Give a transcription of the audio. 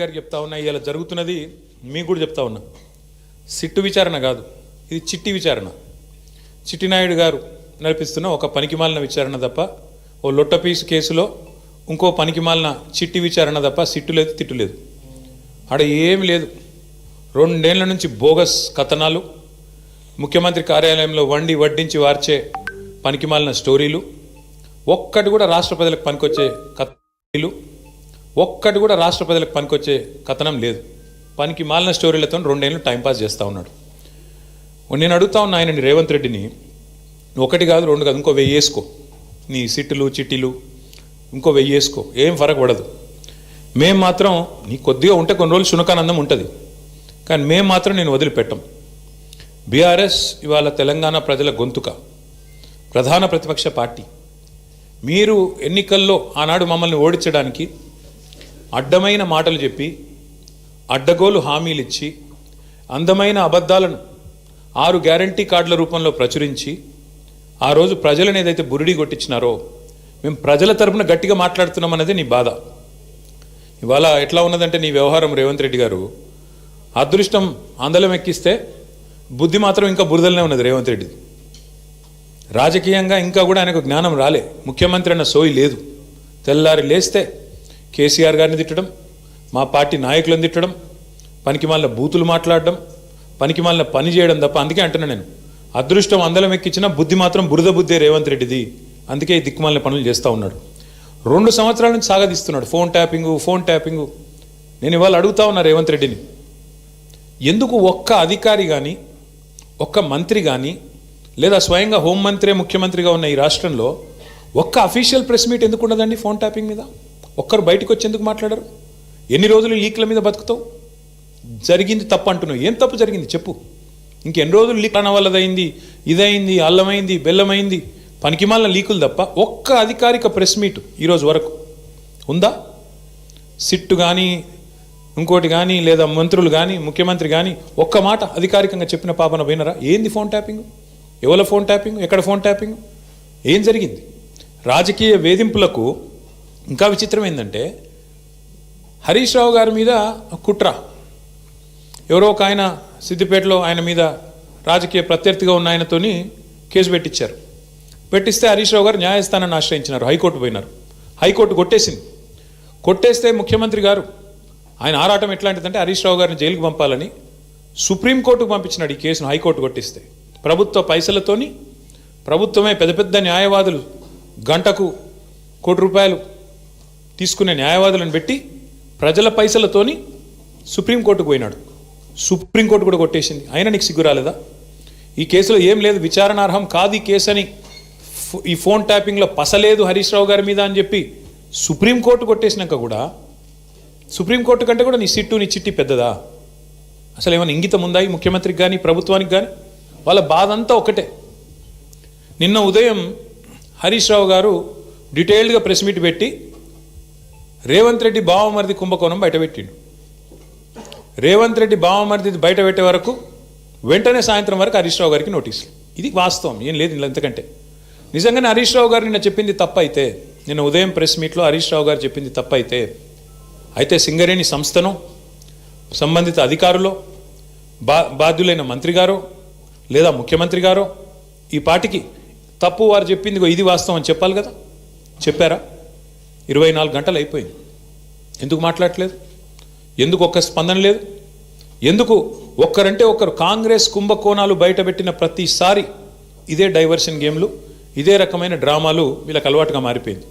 గారికి చెప్తా ఉన్నా, ఇలా జరుగుతున్నది మీకు కూడా చెప్తా ఉన్నా. సిట్టు విచారణ కాదు, ఇది చిట్టి విచారణ. చిట్టినాయుడు గారు నడిపిస్తున్న ఒక పనికిమాలిన విచారణ తప్ప, ఓ లొట్టపీసు కేసులో ఇంకో పనికిమాలిన చిట్టి విచారణ తప్ప సిట్టు లేదు, తిట్టు లేదు. ఆడ ఏమి లేదు. 2 ఏళ్ల నుంచి బోగస్ కథనాలు, ముఖ్యమంత్రి కార్యాలయంలో వడ్డించి వార్చే పనికిమాలిన స్టోరీలు, ఒక్కటి కూడా రాష్ట్ర ప్రజలకు పనికొచ్చే కథలు, ఒక్కటి కూడా రాష్ట్ర ప్రజలకు పనికొచ్చే కథనం లేదు. పనికి మాలిన స్టోరీలతో 2 ఏళ్ళు టైంపాస్ చేస్తూ ఉన్నాడు. నేను అడుగుతా ఉన్నా ఆయనని, రేవంత్ రెడ్డిని, 1 కాదు 2 కాదు, ఇంకో 1000 వేసుకో. నీ సిట్టులు చిట్టీలు ఇంకో 1000 వేసుకో, ఏం ఫరక్ పడదు. మేము మాత్రం నీ కొద్దిగా ఉంటే కొన్ని రోజులు శునకానందం ఉంటుంది, కానీ మేము మాత్రం నేను వదిలిపెట్టాం. బీఆర్ఎస్ ఇవాళ తెలంగాణ ప్రజల గొంతుక, ప్రధాన ప్రతిపక్ష పార్టీ. మీరు ఎన్నికల్లో ఆనాడు మమ్మల్ని ఓడించడానికి అడ్డమైన మాటలు చెప్పి, అడ్డగోలు హామీలు ఇచ్చి, అందమైన అబద్ధాలను 6 గ్యారంటీ కార్డుల రూపంలో ప్రచురించి, ఆ రోజు ప్రజలను ఏదైతే బురిడి కొట్టించినారో, మేము ప్రజల తరపున గట్టిగా మాట్లాడుతున్నాం అనేది నీ బాధ. ఇవాళ ఎట్లా ఉన్నదంటే నీ వ్యవహారం, రేవంత్ రెడ్డి గారు, అదృష్టం ఆందోళన ఎక్కిస్తే బుద్ధి మాత్రం ఇంకా బురదలనే ఉన్నది రేవంత్ రెడ్డి. రాజకీయంగా ఇంకా కూడా ఆయనకు జ్ఞానం రాలే, ముఖ్యమంత్రి అన్న సోయి లేదు. తెల్లారి లేస్తే కేసీఆర్ గారిని తిట్టడం, మా పార్టీ నాయకులను తిట్టడం, పనికిమాలిన బూతులు మాట్లాడడం, పనికిమాలిన పని చేయడం తప్ప. అందుకే అంటున్నా నేను, అదృష్టం అందలం ఎక్కించిన బుద్ధి మాత్రం బురద బుద్ధే రేవంత్ రెడ్డిది. అందుకే ఈ దిక్కుమాలిన పనులు చేస్తూ ఉన్నాడు. 2 సంవత్సరాల నుంచి సాగదీస్తున్నాడు ఫోన్ ట్యాపింగు. నేను ఇవాళ అడుగుతా ఉన్నా రేవంత్ రెడ్డిని, ఎందుకు ఒక్క అధికారి కానీ, ఒక్క మంత్రి కానీ, లేదా స్వయంగా హోంమంత్రి ముఖ్యమంత్రిగా ఉన్న ఈ రాష్ట్రంలో ఒక్క అఫీషియల్ ప్రెస్ మీట్ ఎందుకు ఉండదండి ఫోన్ ట్యాపింగ్ మీద? ఒక్కరు బయటకు వచ్చి ఎందుకు మాట్లాడరు? ఎన్ని రోజులు లీక్ల మీద బతుకుతావు? జరిగింది తప్పు అంటున్నావు, ఏం తప్పు జరిగింది చెప్పు. ఇంకెన్ని రోజులు లీక్ అన్న వాళ్ళదైంది, ఇదైంది, అల్లమైంది, బెల్లమైంది, పనికిమాలిన లీకులు తప్ప ఒక్క అధికారిక ప్రెస్ మీట్ ఈరోజు వరకు ఉందా? సిట్టు కానీ, ఇంకోటి కానీ, లేదా మంత్రులు కానీ, ముఖ్యమంత్రి కానీ ఒక్క మాట అధికారికంగా చెప్పిన పాపన పోయినరా? ఏంది ఫోన్ ట్యాపింగ్? ఎవరి ఫోన్ ట్యాపింగ్? ఎక్కడ ఫోన్ ట్యాపింగ్? ఏం జరిగింది? రాజకీయ వేధింపులకు ఇంకా విచిత్రం ఏంటంటే, హరీష్ రావు గారి మీద కుట్ర, ఎవరో ఒక ఆయన సిద్దిపేటలో ఆయన మీద రాజకీయ ప్రత్యర్థిగా ఉన్న ఆయనతోని కేసు పెట్టించారు. పెట్టిస్తే హరీష్ రావు గారు న్యాయస్థానాన్ని ఆశ్రయించినారు, హైకోర్టు పోయినారు. హైకోర్టు కొట్టేసింది. కొట్టేస్తే ముఖ్యమంత్రి గారు, ఆయన ఆరాటం ఎట్లాంటిదంటే హరీష్ రావు గారిని జైలుకు పంపాలని సుప్రీంకోర్టుకు పంపించినాడు ఈ కేసును. హైకోర్టు కొట్టిస్తే ప్రభుత్వ పైసలతోని, ప్రభుత్వమే పెద్ద న్యాయవాదులు, గంటకు ₹1 కోటి తీసుకునే న్యాయవాదులను పెట్టి ప్రజల పైసలతోని సుప్రీంకోర్టుకు పోయినాడు. సుప్రీంకోర్టు కూడా కొట్టేసింది. అయినా నీకు సిగ్గు రాలేదా? ఈ కేసులో ఏం లేదు, విచారణార్హం కాదు ఈ కేసు అని, ఈ ఫోన్ ట్యాపింగ్లో పసలేదు హరీష్ రావు గారి మీద అని చెప్పి సుప్రీంకోర్టు కొట్టేసినాక కూడా, సుప్రీంకోర్టు కంటే కూడా నీ సిట్టు నీ చిట్టి పెద్దదా? అసలు ఏమైనా ఇంగితం ఉందా ఈ ముఖ్యమంత్రికి కానీ, ప్రభుత్వానికి కానీ? వాళ్ళ బాధ అంతా ఒకటే. నిన్న ఉదయం హరీష్ రావు గారు డీటెయిల్డ్గా ప్రెస్ మీట్ పెట్టి రేవంత్ రెడ్డి బావమరిది కుంభకోణం బయటపెట్టిండు. రేవంత్ రెడ్డి బావమరిది బయట పెట్టే వరకు వెంటనే సాయంత్రం వరకు హరీష్ రావు గారికి నోటీసులు. ఇది వాస్తవం, ఏం లేదు ఇలా. ఎంతకంటే నిజంగానే హరీష్ రావు గారు నిన్న చెప్పింది తప్పైతే, నిన్న ఉదయం ప్రెస్ మీట్లో హరీష్ రావు గారు చెప్పింది తప్పైతే, అయితే సింగరేణి సంస్థను, సంబంధిత అధికారులు, బాధ్యులైన మంత్రి గారో లేదా ముఖ్యమంత్రి గారో ఈ పార్టీకి తప్పు వారు చెప్పింది ఇది వాస్తవం అని చెప్పాలి కదా. చెప్పారా? 24 గంటలు అయిపోయింది. ఎందుకు మాట్లాడట్లేదు? ఎందుకు ఒక్క స్పందన లేదు? ఎందుకు ఒక్కరంటే ఒక్కరు? కాంగ్రెస్ కుంభకోణాలు బయటపెట్టిన ప్రతిసారి ఇదే డైవర్షన్ గేమ్లు, ఇదే రకమైన డ్రామాలు వీళ్ళకి అలవాటుగా మారిపోయింది.